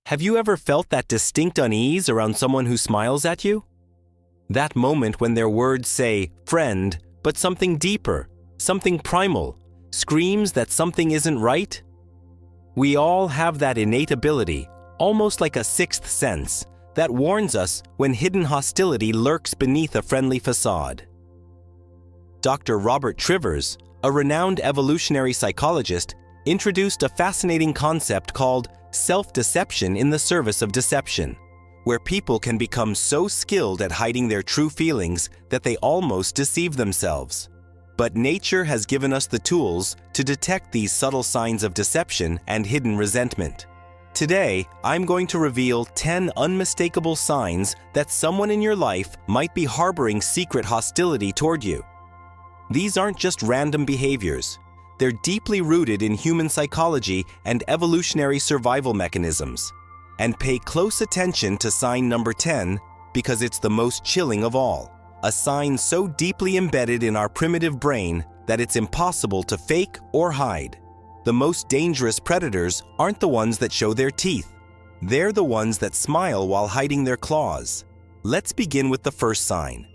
Have you ever felt that distinct unease around someone who smiles at you? That moment when their words say, friend, but something deeper, something primal, screams that something isn't right? We all have that innate ability, almost like a sixth sense, that warns us when hidden hostility lurks beneath a friendly facade. Dr. Robert Trivers, a renowned evolutionary psychologist, introduced a fascinating concept called self-deception in the service of deception, where people can become so skilled at hiding their true feelings that they almost deceive themselves. But nature has given us the tools to detect these subtle signs of deception and hidden resentment. Today, I'm going to reveal 10 unmistakable signs that someone in your life might be harboring secret hostility toward you. These aren't just random behaviors. They're deeply rooted in human psychology and evolutionary survival mechanisms. And pay close attention to sign number 10 because it's the most chilling of all. A sign so deeply embedded in our primitive brain that it's impossible to fake or hide. The most dangerous predators aren't the ones that show their teeth. They're the ones that smile while hiding their claws. Let's begin with the first sign,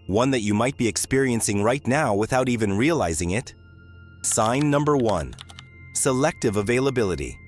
one that you might be experiencing right now without even realizing it. Sign number 1, selective availability.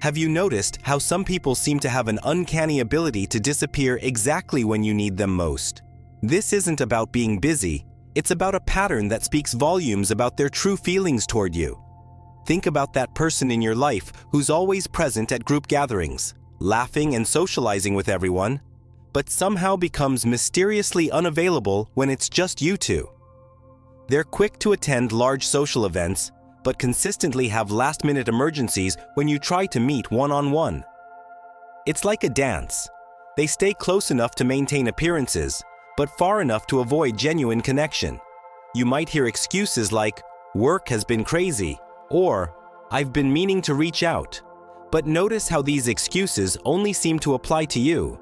Have you noticed how some people seem to have an uncanny ability to disappear exactly when you need them most? This isn't about being busy, it's about a pattern that speaks volumes about their true feelings toward you. Think about that person in your life who's always present at group gatherings, laughing and socializing with everyone, but somehow becomes mysteriously unavailable when it's just you two. They're quick to attend large social events, but consistently have last-minute emergencies when you try to meet one-on-one. It's like a dance. They stay close enough to maintain appearances, but far enough to avoid genuine connection. You might hear excuses like, work has been crazy, or I've been meaning to reach out. But notice how these excuses only seem to apply to you.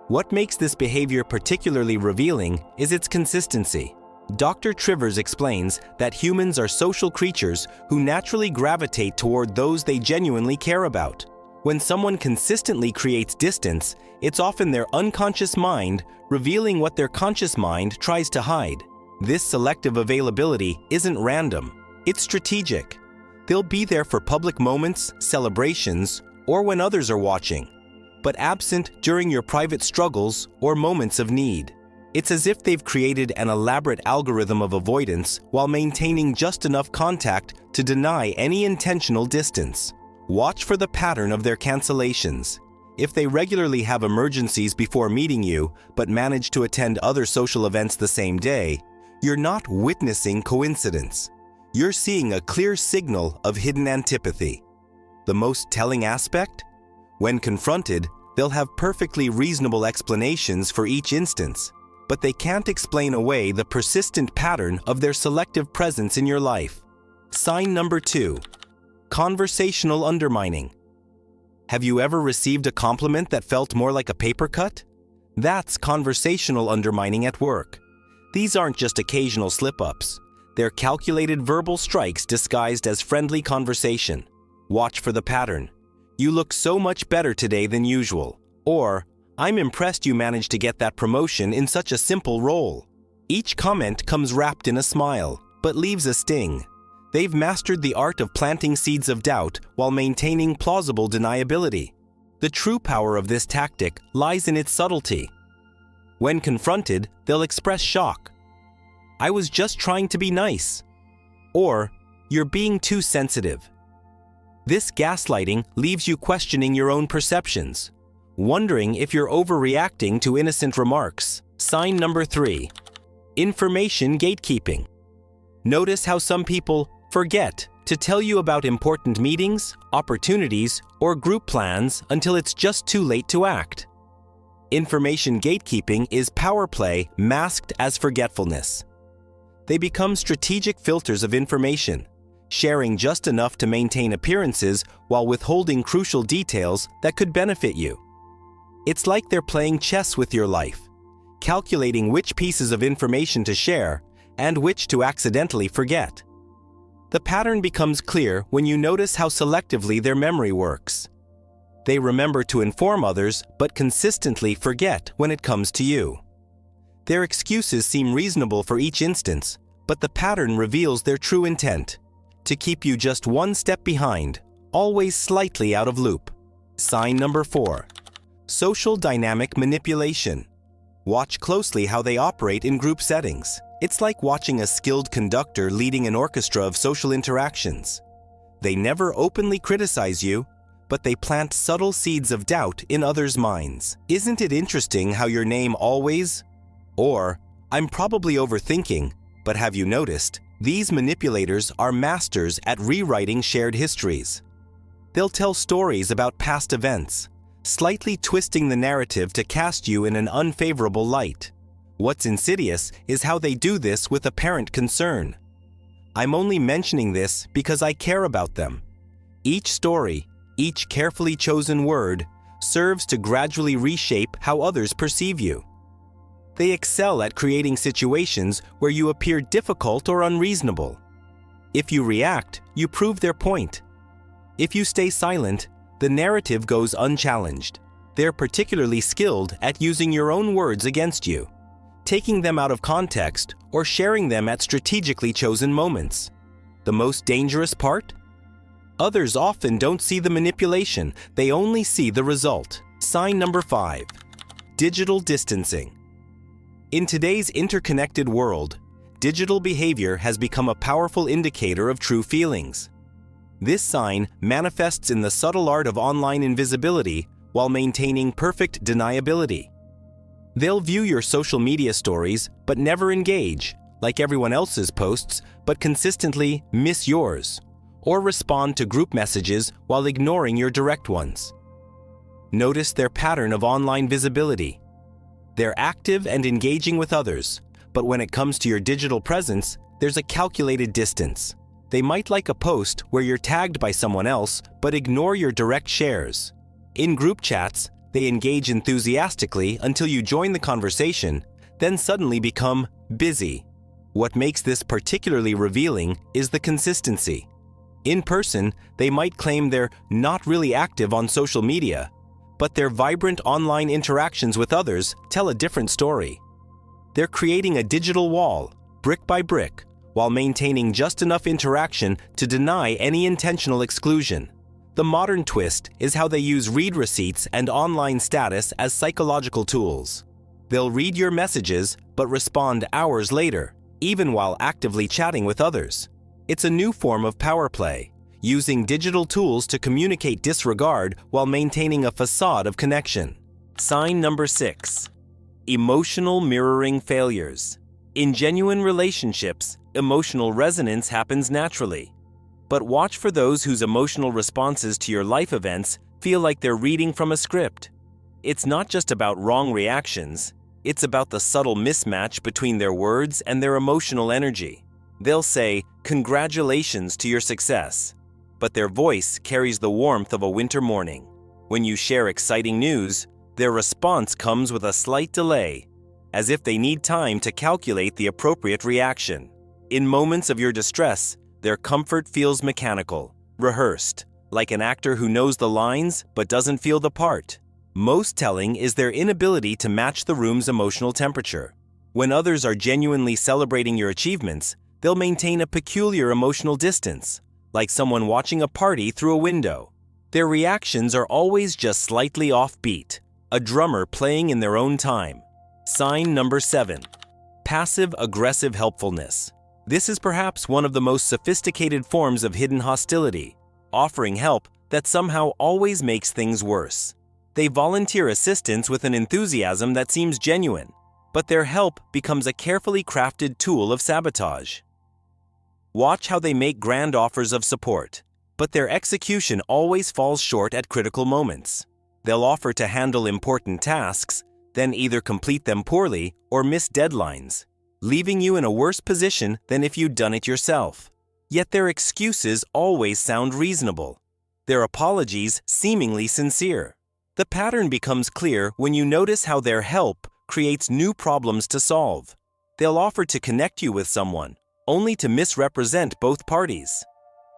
What makes this behavior particularly revealing is its consistency. Dr. Trivers explains that humans are social creatures who naturally gravitate toward those they genuinely care about. When someone consistently creates distance, it's often their unconscious mind revealing what their conscious mind tries to hide. This selective availability isn't random, it's strategic. They'll be there for public moments, celebrations, or when others are watching, but absent during your private struggles or moments of need. It's as if they've created an elaborate algorithm of avoidance while maintaining just enough contact to deny any intentional distance. Watch for the pattern of their cancellations. If they regularly have emergencies before meeting you but manage to attend other social events the same day, you're not witnessing coincidence. You're seeing a clear signal of hidden antipathy. The most telling aspect? When confronted, they'll have perfectly reasonable explanations for each instance, but they can't explain away the persistent pattern of their selective presence in your life. Sign number 2, conversational undermining. Have you ever received a compliment that felt more like a paper cut? That's conversational undermining at work. These aren't just occasional slip-ups. They're calculated verbal strikes disguised as friendly conversation. Watch for the pattern. You look so much better today than usual. Or, I'm impressed you managed to get that promotion in such a simple role. Each comment comes wrapped in a smile, but leaves a sting. They've mastered the art of planting seeds of doubt while maintaining plausible deniability. The true power of this tactic lies in its subtlety. When confronted, they'll express shock. I was just trying to be nice. Or, you're being too sensitive. This gaslighting leaves you questioning your own perceptions, wondering if you're overreacting to innocent remarks. Sign number 3, information gatekeeping. Notice how some people forget to tell you about important meetings, opportunities, or group plans until it's just too late to act. Information gatekeeping is power play masked as forgetfulness. They become strategic filters of information, sharing just enough to maintain appearances while withholding crucial details that could benefit you. It's like they're playing chess with your life, calculating which pieces of information to share and which to accidentally forget. The pattern becomes clear when you notice how selectively their memory works. They remember to inform others but consistently forget when it comes to you. Their excuses seem reasonable for each instance, but the pattern reveals their true intent: to keep you just one step behind, always slightly out of loop. Sign number 4. Social dynamic manipulation. Watch closely how they operate in group settings. It's like watching a skilled conductor leading an orchestra of social interactions. They never openly criticize you, but they plant subtle seeds of doubt in others' minds. Isn't it interesting how your name always? Or, I'm probably overthinking, but have you noticed? These manipulators are masters at rewriting shared histories. They'll tell stories about past events, slightly twisting the narrative to cast you in an unfavorable light. What's insidious is how they do this with apparent concern. I'm only mentioning this because I care about them. Each story, each carefully chosen word, serves to gradually reshape how others perceive you. They excel at creating situations where you appear difficult or unreasonable. If you react, you prove their point. If you stay silent, the narrative goes unchallenged. They're particularly skilled at using your own words against you, taking them out of context or sharing them at strategically chosen moments. The most dangerous part? Others often don't see the manipulation, they only see the result. Sign number 5. Digital distancing. In today's interconnected world, digital behavior has become a powerful indicator of true feelings. This sign manifests in the subtle art of online invisibility while maintaining perfect deniability. They'll view your social media stories but never engage, like everyone else's posts, but consistently miss yours, or respond to group messages while ignoring your direct ones. Notice their pattern of online visibility. They're active and engaging with others, but when it comes to your digital presence, there's a calculated distance. They might like a post where you're tagged by someone else, but ignore your direct shares. In group chats, they engage enthusiastically until you join the conversation, then suddenly become busy. What makes this particularly revealing is the consistency. In person, they might claim they're not really active on social media, but their vibrant online interactions with others tell a different story. They're creating a digital wall, brick by brick, while maintaining just enough interaction to deny any intentional exclusion. The modern twist is how they use read receipts and online status as psychological tools. They'll read your messages but respond hours later, even while actively chatting with others. It's a new form of power play, using digital tools to communicate disregard while maintaining a facade of connection. Sign number 6. Emotional mirroring failures. In genuine relationships, emotional resonance happens naturally. But watch for those whose emotional responses to your life events feel like they're reading from a script. It's not just about wrong reactions, it's about the subtle mismatch between their words and their emotional energy. They'll say, "Congratulations to your success," but their voice carries the warmth of a winter morning. When you share exciting news, their response comes with a slight delay, as if they need time to calculate the appropriate reaction. In moments of your distress, their comfort feels mechanical, rehearsed, like an actor who knows the lines but doesn't feel the part. Most telling is their inability to match the room's emotional temperature. When others are genuinely celebrating your achievements, they'll maintain a peculiar emotional distance, like someone watching a party through a window. Their reactions are always just slightly offbeat, a drummer playing in their own time. Sign number 7. Passive-aggressive helpfulness. This is perhaps one of the most sophisticated forms of hidden hostility, offering help that somehow always makes things worse. They volunteer assistance with an enthusiasm that seems genuine, but their help becomes a carefully crafted tool of sabotage. Watch how they make grand offers of support, but their execution always falls short at critical moments. They'll offer to handle important tasks, then either complete them poorly or miss deadlines, leaving you in a worse position than if you'd done it yourself. Yet their excuses always sound reasonable, their apologies seemingly sincere. The pattern becomes clear when you notice how their help creates new problems to solve. They'll offer to connect you with someone, only to misrepresent both parties.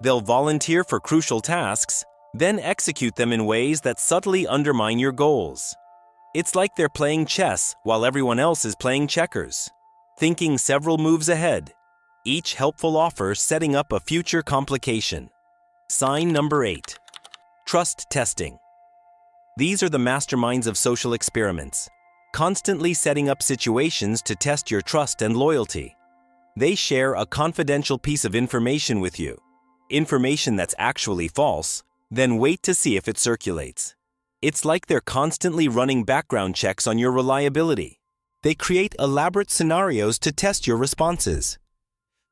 They'll volunteer for crucial tasks, Then execute them in ways that subtly undermine your goals. It's like they're playing chess while everyone else is playing checkers, thinking several moves ahead, each helpful offer setting up a future complication. Sign number 8. Trust testing. These are the masterminds of social experiments, constantly setting up situations to test your trust and loyalty. They share a confidential piece of information with you, information that's actually false, then wait to see if it circulates. It's like they're constantly running background checks on your reliability. They create elaborate scenarios to test your responses.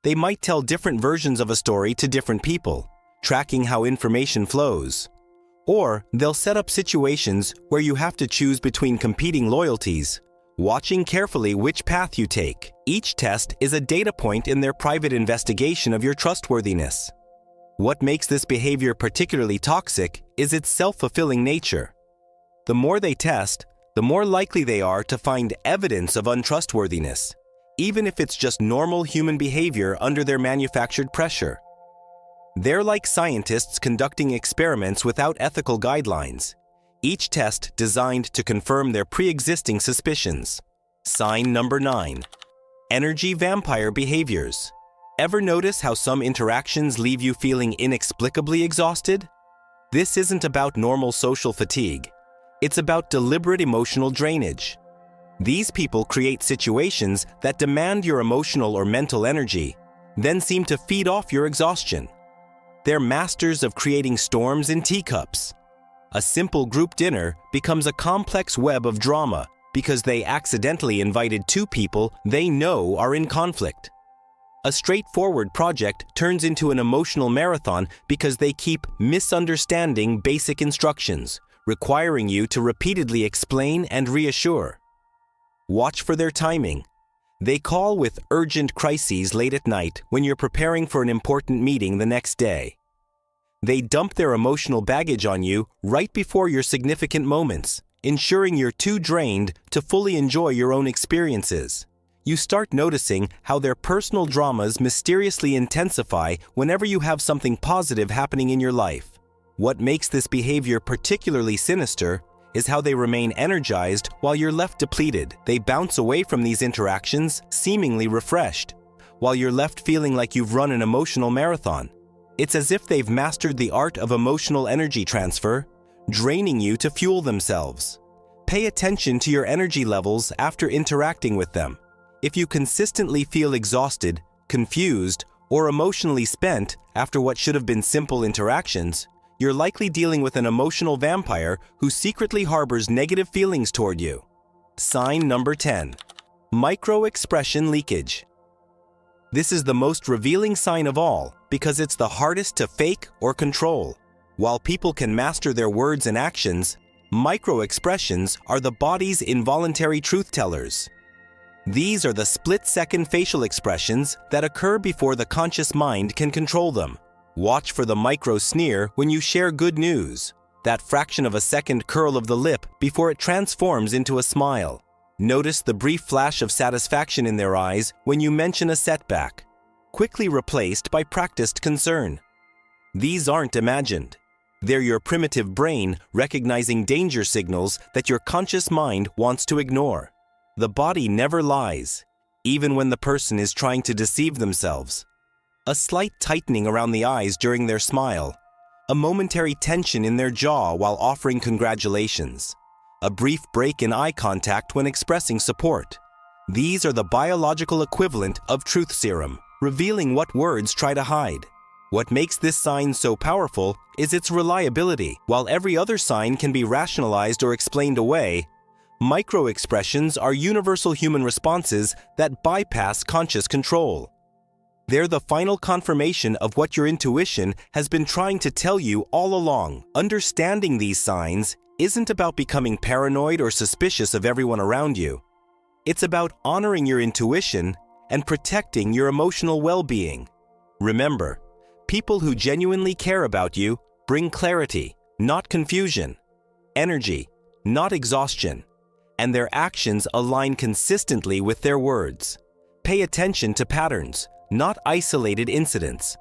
They might tell different versions of a story to different people, tracking how information flows. Or they'll set up situations where you have to choose between competing loyalties, watching carefully which path you take. Each test is a data point in their private investigation of your trustworthiness. What makes this behavior particularly toxic is its self-fulfilling nature. The more they test, the more likely they are to find evidence of untrustworthiness, even if it's just normal human behavior under their manufactured pressure. They're like scientists conducting experiments without ethical guidelines, each test designed to confirm their pre-existing suspicions. Sign number 9. Energy vampire behaviors. Ever notice how some interactions leave you feeling inexplicably exhausted? This isn't about normal social fatigue. It's about deliberate emotional drainage. These people create situations that demand your emotional or mental energy, then seem to feed off your exhaustion. They're masters of creating storms in teacups. A simple group dinner becomes a complex web of drama because they accidentally invited two people they know are in conflict. A straightforward project turns into an emotional marathon because they keep misunderstanding basic instructions, requiring you to repeatedly explain and reassure. Watch for their timing. They call with urgent crises late at night when you're preparing for an important meeting the next day. They dump their emotional baggage on you right before your significant moments, ensuring you're too drained to fully enjoy your own experiences. You start noticing how their personal dramas mysteriously intensify whenever you have something positive happening in your life. What makes this behavior particularly sinister is how they remain energized while you're left depleted. They bounce away from these interactions seemingly refreshed, while you're left feeling like you've run an emotional marathon. It's as if they've mastered the art of emotional energy transfer, draining you to fuel themselves. Pay attention to your energy levels after interacting with them. If you consistently feel exhausted, confused, or emotionally spent after what should have been simple interactions, you're likely dealing with an emotional vampire who secretly harbors negative feelings toward you. Sign number 10. Micro-expression leakage. This is the most revealing sign of all because it's the hardest to fake or control. While people can master their words and actions, micro-expressions are the body's involuntary truth-tellers. These are the split-second facial expressions that occur before the conscious mind can control them. Watch for the micro-sneer when you share good news, that fraction of a second curl of the lip before it transforms into a smile. Notice the brief flash of satisfaction in their eyes when you mention a setback, quickly replaced by practiced concern. These aren't imagined. They're your primitive brain recognizing danger signals that your conscious mind wants to ignore. The body never lies, even when the person is trying to deceive themselves. A slight tightening around the eyes during their smile, a momentary tension in their jaw while offering congratulations, a brief break in eye contact when expressing support. These are the biological equivalent of truth serum, revealing what words try to hide. What makes this sign so powerful is its reliability. While every other sign can be rationalized or explained away, micro-expressions are universal human responses that bypass conscious control. They're the final confirmation of what your intuition has been trying to tell you all along. Understanding these signs isn't about becoming paranoid or suspicious of everyone around you. It's about honoring your intuition and protecting your emotional well-being. Remember, people who genuinely care about you bring clarity, not confusion, energy, not exhaustion, and their actions align consistently with their words. Pay attention to patterns, not isolated incidents.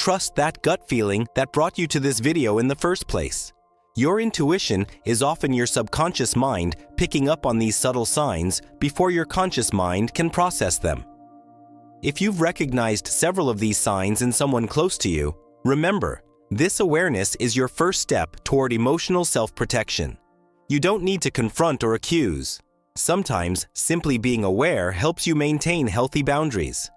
trust that gut feeling that brought you to this video in the first place. Your intuition is often your subconscious mind picking up on these subtle signs before your conscious mind can process them. If you've recognized several of these signs in someone close to you, remember, this awareness is your first step toward emotional self-protection. You don't need to confront or accuse. Sometimes, simply being aware helps you maintain healthy boundaries.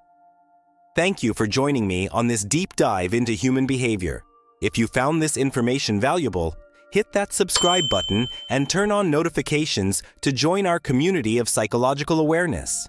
Thank you for joining me on this deep dive into human behavior. If you found this information valuable, hit that subscribe button and turn on notifications to join our community of psychological awareness.